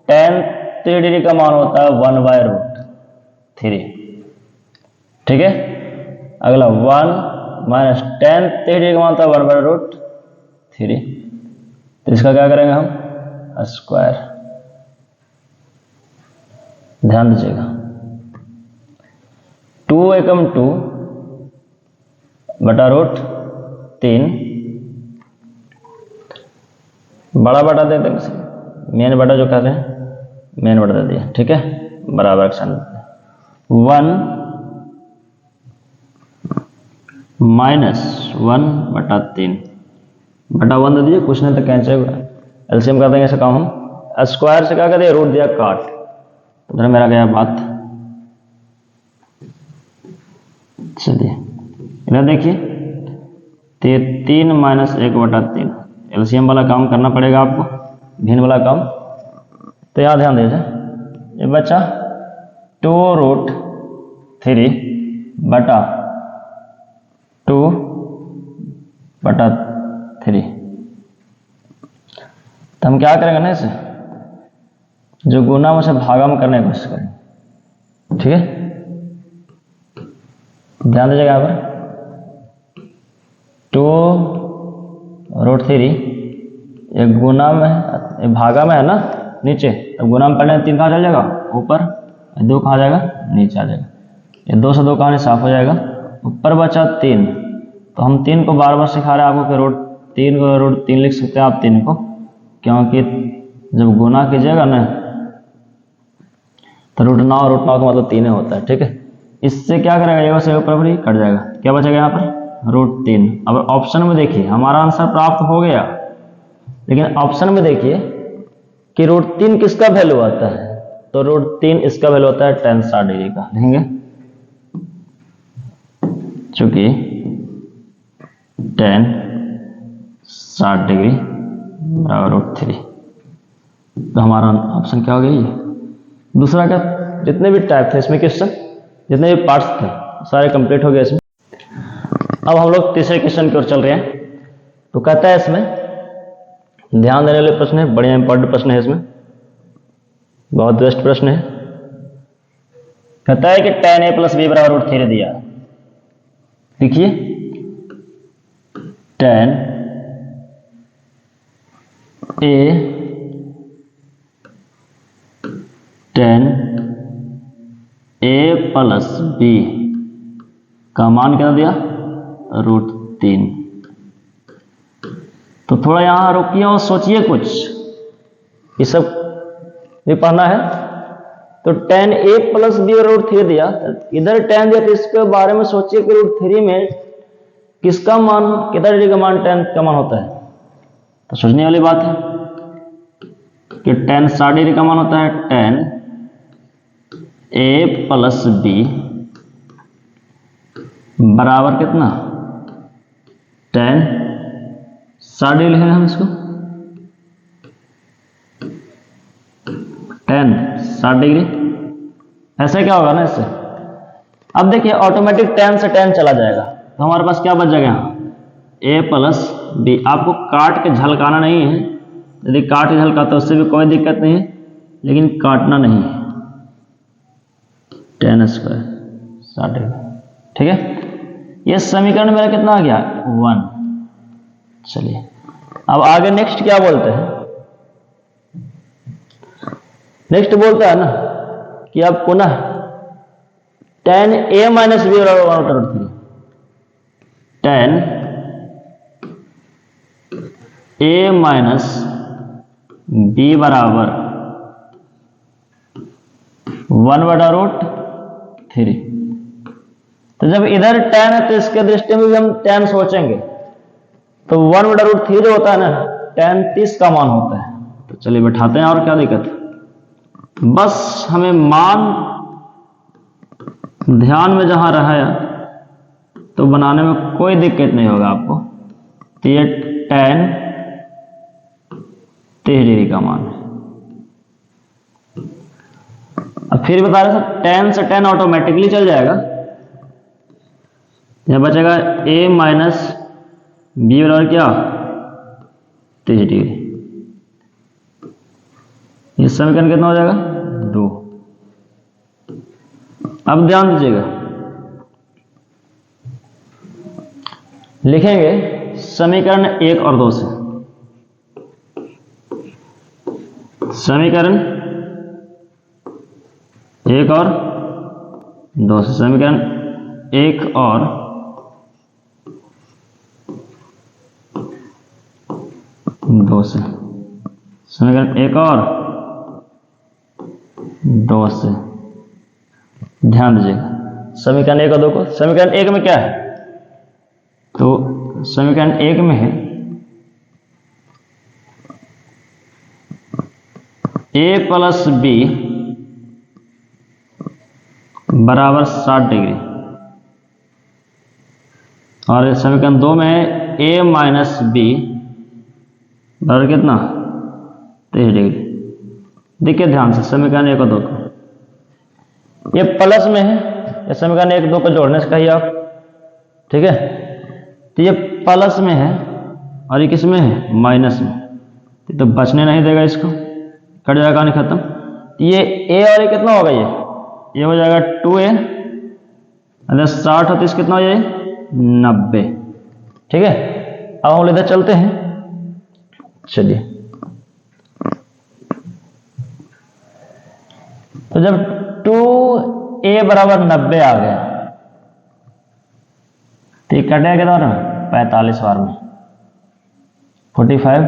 tan 3 डिग्री का मान होता है 1/√3, ठीक है। अगला 1 माइनस tan 3 डिग्री का मान होता है 1/√3, तो इसका क्या करेंगे हम, स्क्वायर। ध्यान दीजिएगा 2 एकम 2 बटा √3, बड़ा बटा दे देंगे, मेन बटा जो कहते हैं मेन बटा दे दिया, ठीक है, बराबर का साइन 1 माइनस 1/3 बटा 1 दे दीजिए, कुछ नहीं तो कैंसिल होगा, एलसीएम कर देंगे, ऐसा काम हम स्क्वायर से क्या कर दिया, रूट दिया काट, तो इधर मेरा गया बात। चलिए इधर देखिए 3 माइनस 1/3, एलसीएम वाला काम करना पड़ेगा आपको, भिन्न वाला काम। तो यहाँ ध्यान दीजिए, ये बचा 2√3 बटा 2/3। तो हम क्या करेंगे ना, इसे जो गुना में से भागा में करने की कोशिश करेंगे, ठीक है, ध्यान दीजिएगा यहाँ पर 2√3 एक गुना में भागा में है ना नीचे, तब गुना में पहले 3 कहाँ चल जाएगा ऊपर, 2 कहाँ जाएगा नीचे आ जाएगा, ये 2 से 2 कहानी साफ हो जाएगा, ऊपर बचा 3। तो हम 3 को बार बार सिखा रहे हैं आपको कि √3 को √3 लिख सकते हैं आप 3 को, क्योंकि जब गुना कीजिएगा ना तो √9 का मतलब 3 होता है। ठीक है, इससे क्या करेगा, ये से ऊपर ही कट जाएगा, क्या बचेगा यहाँ पर √3। अब ऑप्शन में देखिए हमारा आंसर प्राप्त हो गया, लेकिन ऑप्शन में देखिए कि √3 किसका वैल्यू आता है, तो √3 इसका वैल्यू होता है tan 60 डिग्री का, लिखेंगे चूंकि tan 60 डिग्री बराबर √3, तो हमारा ऑप्शन क्या हो गया ये। दूसरा क्या, जितने भी टाइप थे इसमें क्वेश्चन, जितने भी पार्ट्स थे सारे कंप्लीट हो गए इसमें। अब हम लोग तीसरे क्वेश्चन की ओर चल रहे हैं। तो कहता है इसमें ध्यान देने वाले प्रश्न है, बढ़िया इंपॉर्टेंट प्रश्न है, इसमें बहुत बेस्ट प्रश्न है। कहता है कि tan a + b बराबर √3 दिया, देखिए tan a + b का मान क्या दिया √3। तो थोड़ा यहां रुकिए और सोचिए कुछ, ये सब भी पढ़ना है। तो tan a + b √3 दिया, इधर tan दिया, तो इसके बारे में सोचिए कि √3 में किसका मान, कितना डिग्री का मान tan का मान होता है। तो सोचने वाली बात है कि tan 60 डिग्री का मान होता है tan a + b बराबर कितना tan 60 डिग्री लिखेंगे हम इसको, tan 60 डिग्री। ऐसे क्या होगा ना इससे, अब देखिए ऑटोमेटिक tan से tan चला जाएगा, तो हमारे पास क्या बच जाएगा यहाँ a + b। आपको काट के झलकाना नहीं है, यदि काट के झलकाता तो उससे भी कोई दिक्कत नहीं है, लेकिन काटना नहीं है। tan² 60 डिग्री, ठीक है। ये समीकरण मेरा कितना आ गया 1। चलिए अब आगे नेक्स्ट क्या बोलते हैं, नेक्स्ट बोलता है ना कि अब पुनः tan a - b बराबर √3, tan a - b बराबर 1/√3। तो जब इधर tan है तो इसके दृष्टि में भी हम tan सोचेंगे, तो 1/√3 जो होता है ना tan 30 का मान होता है। तो चलिए बैठाते हैं, और क्या दिक्कत है, बस हमें मान ध्यान में जहां रहा तो बनाने में कोई दिक्कत नहीं होगा आपको। तो ये tan 30 डिग्री का मान है। अब फिर बता रहे सर tan से tan ऑटोमेटिकली चल जाएगा, यह बचेगा a - b बराबर क्या 30 डिग्री। ये समीकरण कितना हो जाएगा 2। अब ध्यान दीजिएगा, लिखेंगे समीकरण 1 और 2 से, समीकरण 1 और 2 से, समीकरण 1 और 2 से, समीकरण 1 और 2 से ध्यान दीजिएगा। समीकरण 1 और 2 को, समीकरण 1 में क्या है, तो समीकरण 1 में है a + b बराबर 60 डिग्री, और समीकरण 2 में है a - b बराबर कितना 30 डिग्री। देखिए ध्यान से समीकरण 1 और 2 को, ये प्लस में है, ये समीकरण 1 2 को जोड़ने से कहिए आप, ठीक है। तो ये प्लस में है और ये किस में है माइनस में, तो बचने नहीं देगा, इसको कट जाएगा, नहीं खत्म। ये a और ये कितना होगा, ये ये हो जाएगा 2a, अगर 60 हो तो इस कितना हो जाए 90। ठीक है, अब हम इधर चलते हैं। चलिए, तो जब 2a बराबर 90 आ गया तो ये कटेगा कितना बार में 45 बार में, 45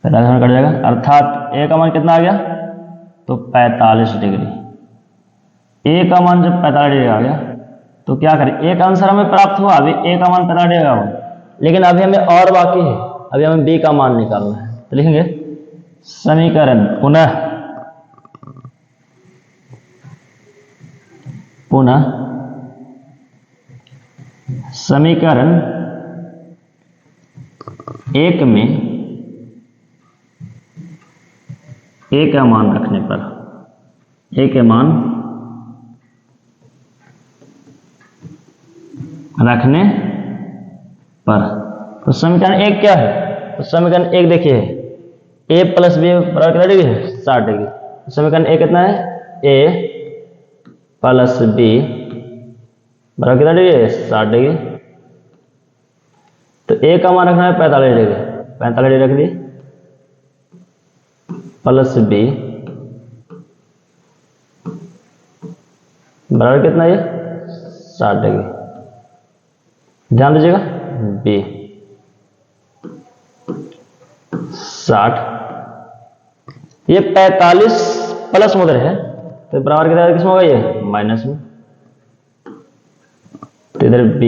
45 कट जाएगा, अर्थात a का मान कितना आ गया तो 45 डिग्री। a का मान जब 45 डिग्री आ गया तो क्या करें, एक आंसर हमें प्राप्त हुआ, अभी a का मान 45 डिग्री हुआ, लेकिन अभी हमें और बाकी है, अभी हमें b का मान निकालना है। तो लिखेंगे समीकरण पुनः समीकरण 1 में a का मान रखने पर, a के मान रखने पर, तो समीकरण 1 क्या है, तो समीकरण 1 देखिए a प्लस बी बराबर कितना डिग्री है 60 डिग्री। तो समीकरण 1 कितना है a प्लस बी बराबर कितना डिग्री है 60 डिग्री। तो a का मान रखना है 45 डिग्री, 45 डिग्री रख दी, प्लस बी बराबर कितना ये 60 डिग्री। ध्यान दीजिएगा b 60, ये 45 प्लस में उधर है तो बराबर कितना किसमें होगा ये माइनस में, तो इधर b।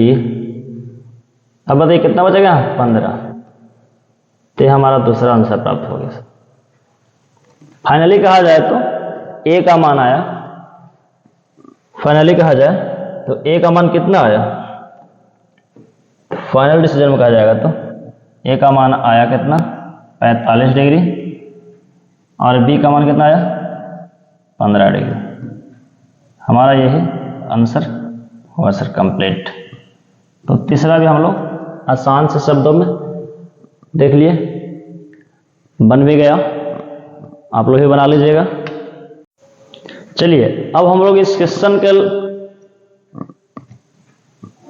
अब बताइए कितना बचेगा 15, तो हमारा दूसरा आंसर प्राप्त हो गया। फाइनली कहा जाए तो a का मान आया, फाइनली कहा जाए तो a का मान कितना आया, फाइनल डिसीजन में कहा जाएगा तो a का मान आया कितना 45 डिग्री और b का मान कितना आया 15 डिग्री। हमारा यही आंसर हुआ सर कंप्लीट। तो तीसरा भी हम लोग आसान से शब्दों में देख लिए, बन भी गया, आप लोग ही बना लीजिएगा। चलिए अब हम लोग इस क्वेश्चन के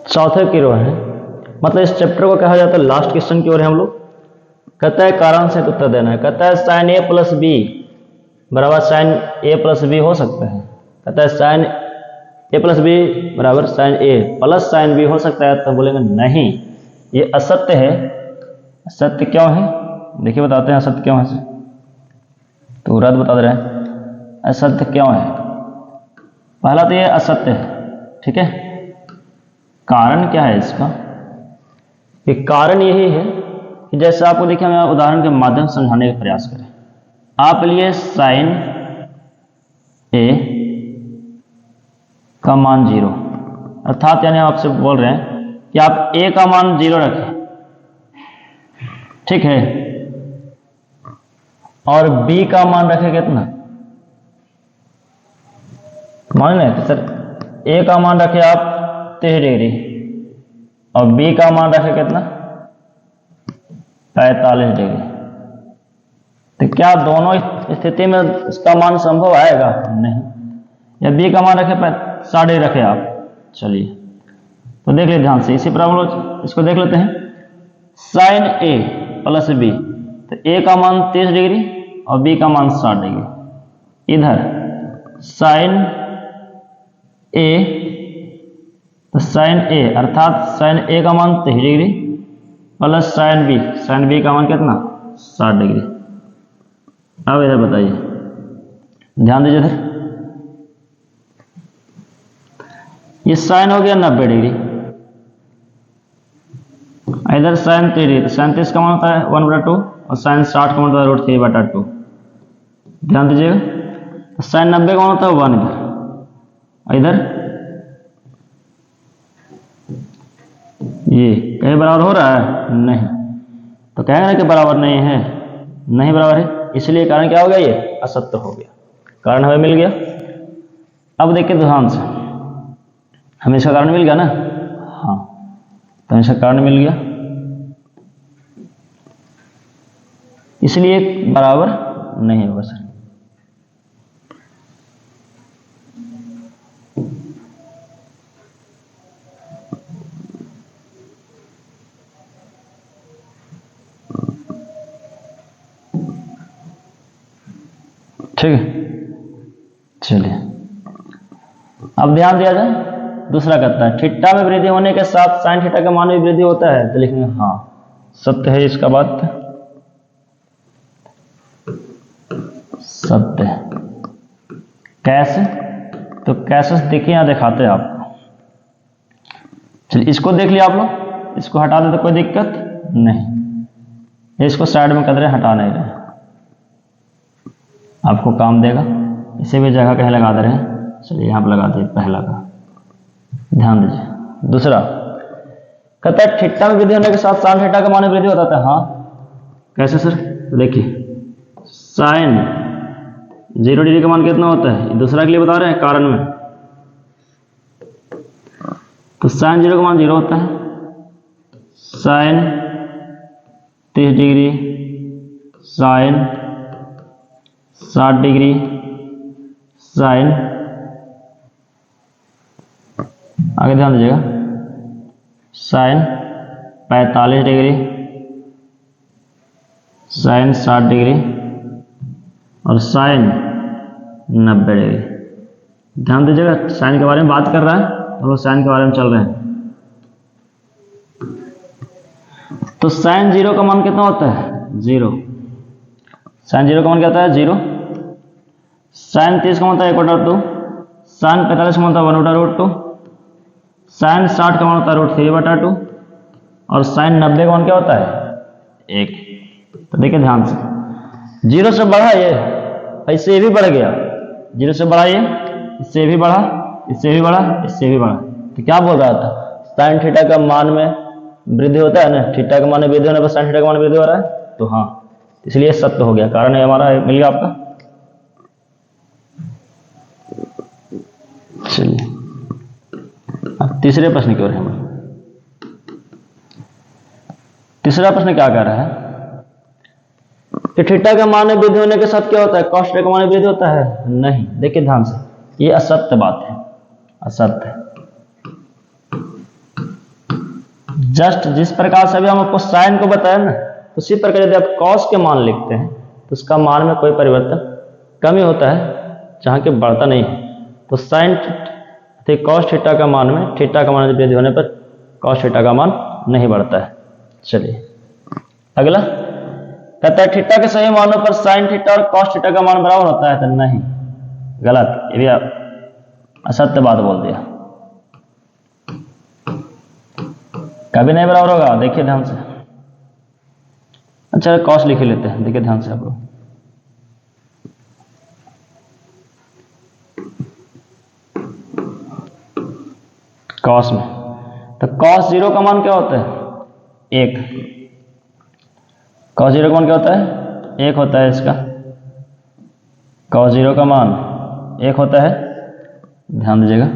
चौथे की ओर है, मतलब इस चैप्टर को कहा जाता है लास्ट क्वेश्चन की ओर है हम लोग। कहता है कारण से उत्तर देना है, कहता है साइन a प्लस बी बराबर साइन a प्लस बी हो सकता है, कहता है साइन a प्लस बी बराबर sine a plus sine b हो सकता है, तो बोलेंगे नहीं ये असत्य है। असत्य क्यों है देखिए बताते हैं असत्य क्यों है, तो रद्द बता दे रहे हैं असत्य क्यों है। पहला तो ये असत्य है, ठीक है। कारण क्या है इसका, ये कारण यही है कि जैसे आपको देखिए मैं उदाहरण के माध्यम से समझाने का प्रयास करें। आप लिए साइन a का मान 0, अर्थात यानी आपसे बोल रहे हैं कि आप a का मान 0 रखें, ठीक है, और b का मान रखें कितना, मान लें तो सर a का मान रखे आप 30 डिग्री और b का मान रखे कितना 45 डिग्री, तो क्या दोनों स्थिति में इसका मान संभव आएगा, नहीं। या b का मान रखे 60 डिग्री रखे आप, चलिए तो देख लीजिए ध्यान से, इसी पर हम लोग इसको देख लेते हैं। साइन a प्लस b, तो a का मान 30 डिग्री और b का मान 60 डिग्री। इधर साइन a, तो साइन a अर्थात साइन a का मान 30 डिग्री प्लस साइन b का मान कितना 60 डिग्री। अब इधर बताइए, ध्यान दीजिए इधर, ये साइन हो गया 90 डिग्री, इधर साइन 30 डिग्री, तो साइन 30 का मान होता है 1/2 और साइन 60 का मान होता है √3/2। ध्यान दीजिएगा, तो साइन 90 का मान होता है 1 इधर, इधर ये कहीं बराबर हो रहा है नहीं, तो कहेंगे ना कि बराबर नहीं है, नहीं बराबर है, इसलिए कारण क्या हो गया, ये असत्य हो गया, कारण हमें मिल गया। अब देखिए ध्यान से, हमें इसका कारण मिल गया ना, हाँ, तो इसका कारण मिल गया, इसलिए बराबर नहीं होगा सर। ठीक है। चलिए अब ध्यान दिया जाए, दूसरा कहता है थीटा में वृद्धि होने के साथ साइन थीटा का मान में वृद्धि होता है, तो लिखेंगे हाँ सत्य है इसका बात, सत्य है। कैसे? तो कैसे देखिए यहां दिखाते हैं आपको। चलिए इसको देख लिया आप लोग, इसको हटा दे तो कोई दिक्कत नहीं, इसको साइड में कर रहे, हटा नहीं रहे, आपको काम देगा। इसे भी जगह कहीं लगा दे रहे हैं, चलिए यहाँ पर लगा दिए पहला का, ध्यान दीजिए। दूसरा कहता है थीटा में वृद्धि होने के साथ साइन थीटा का मान में वृद्धि होता था। हाँ कैसे सर? देखिए साइन 0 डिग्री का मान कितना होता है, दूसरा के लिए बता रहे हैं कारण में, तो साइन 0 का मान 0 होता है, sine 30 degree, sine 60 degree, sine, आगे ध्यान दीजिएगा, साइन 45 डिग्री, साइन 60 डिग्री और साइन 90 डिग्री। ध्यान दीजिएगा साइन के बारे में बात कर रहा है और वो साइन के बारे में चल रहे हैं। तो साइन 0 का मान कितना होता है? 0। साइन 0 का मान क्या होता है? 0। साइन 30 का मान होता है 1/2, साइन 45 का मान होता है 1/√2, साइन 60 का मान होता है √3/2 और साइन 90 का मान क्या होता है? 1। तो देखिए ध्यान से, 0 से बढ़ा ये, इससे ये भी बढ़ गया, 0 से बढ़ा ये, इससे भी बढ़ा, इससे भी बढ़ा, इससे भी बढ़ा, तो क्या बोल रहा था? साइन थीटा का मान में वृद्धि होता है ना, थीटा का मान में वृद्धि होने पर साइन थीटा का मान में वृद्धि हो रहा है, तो हाँ इसलिए सत्य हो गया, कारण है हमारा मिल गया आपका। चलिए अब तीसरे प्रश्न की ओर है हम। तीसरा प्रश्न क्या कह रहा है कि थीटा का मान में वृद्धि होने के साथ क्या होता है? कॉस थीटा का मान में वृद्धि होता है? नहीं। देखिए ध्यान से, ये असत्य बात है, असत्य। जस्ट जिस प्रकार से अभी हम आपको साइन को बताया ना, उसी प्रकार यदि आप कॉस के मान लिखते हैं तो उसका मान में कोई परिवर्तन कम ही होता है, जहां के बढ़ता नहीं है। तो साइन कॉस थीटा का मान में थीटा का मान वृद्धि होने पर कॉस थीटा का मान नहीं बढ़ता है। चलिए अगला कहता है थीटा के सही मानों पर साइन थीटा और कॉस थीटा का मान बराबर होता है, तो नहीं, गलत, ये भी आप असत्य बात बोल दिया, कभी नहीं बराबर होगा। देखिए ध्यान से, अच्छा कॉस लिख लेते हैं, देखिए ध्यान से आप लोग, कॉस में, तो कॉस 0 का मान क्या होता है? 1। कॉस 0 का मान क्या होता है? 1 होता है इसका, कॉस 0 का मान 1 होता है, ध्यान दीजिएगा,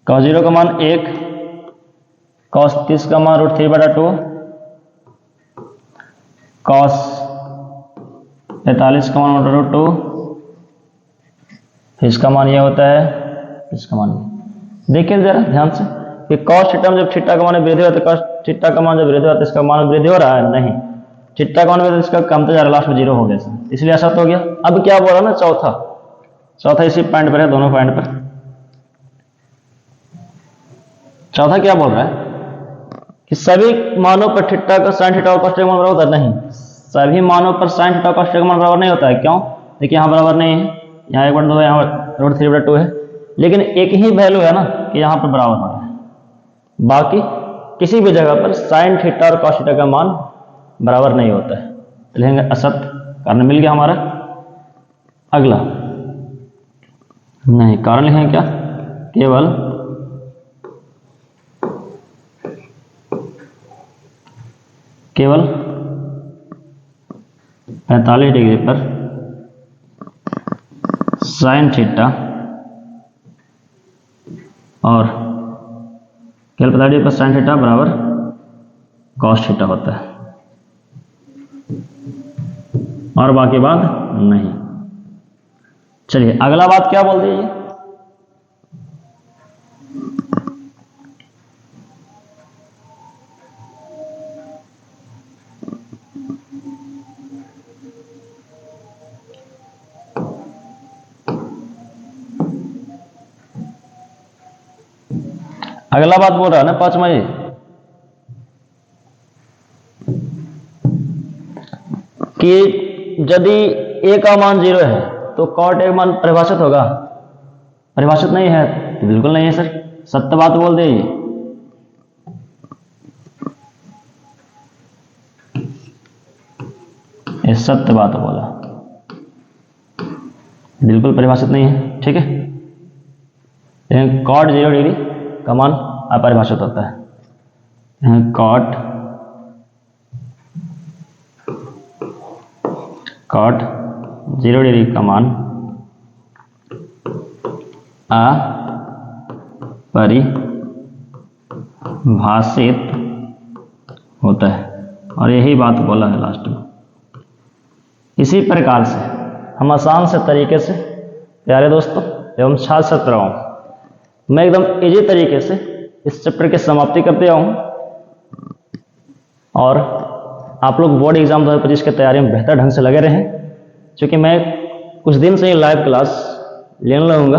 कॉस 0 का मान 1, कॉस 30 का मान √3/2, कॉस 45 का मान √2, इसका मान यह होता है, इसका मान यह। देखिए जरा ध्यान से कि कॉस थीटा में जब थीटा का मान वृद्धि होता है, कॉस थीटा का मान जब वृद्धि होता है इसका मान वृद्धि हो रहा है? नहीं, थीटा का मान वृद्धि इसका कमता जा रहा है, लास्ट में 0 हो गया, इसलिए ऐसा तो हो गया। अब क्या बोल रहा ना, चौथा इसी पॉइंट पर है, दोनों पॉइंट पर। चौथा क्या बोल रहा है कि सभी मानों पर थीटा का साइन थीटा और कॉस थीटा का मान बराबर होता है? नहीं, सभी मानों पर साइन थीटा और कॉस थीटा का मान बराबर नहीं होता है। क्यों? देखिए यहाँ बराबर नहीं है, यहाँ 1/2 है, यहाँ √3/2 है, लेकिन एक ही वैल्यू है ना कि यहाँ पर बराबर हो रहा है, बाकी किसी भी जगह पर साइन थीटा और कॉस थीटा का मान बराबर नहीं होता है, लिखेंगे असत्य, कारण मिल गया हमारा। अगला नहीं, कारण लिखेंगे क्या? केवल केवल 45 डिग्री पर साइन थीटा और केवल 45 डिग्री पर साइन थीटा बराबर कॉस थीटा होता है, और बाकी बात नहीं। चलिए अगला बात क्या बोल दीजिए, अगला बात बोल रहा है ना 5वां ये, कि यदि ए का मान 0 है तो कॉट ए मान परिभाषित होगा? परिभाषित नहीं है तो बिल्कुल नहीं है सर, सत्य बात बोल दे। ये सत्य बात बोला, बिल्कुल परिभाषित नहीं है, ठीक है। कॉट 0 डिग्री का मान अपरिभाषित होता है। कॉट 0 डिग्री का मान अपरिभाषित होता है, और यही बात बोला है लास्ट में। इसी प्रकार से हम आसान से तरीके से प्यारे दोस्तों एवं छात्र छात्राओं, मैं एकदम इजी तरीके से इस चैप्टर की समाप्ति कर दिया हूँ, और आप लोग बोर्ड एग्जाम 2025 की तैयारी में बेहतर ढंग से लगे रहें, क्योंकि मैं कुछ दिन से ही लाइव क्लास लेने लगूंगा।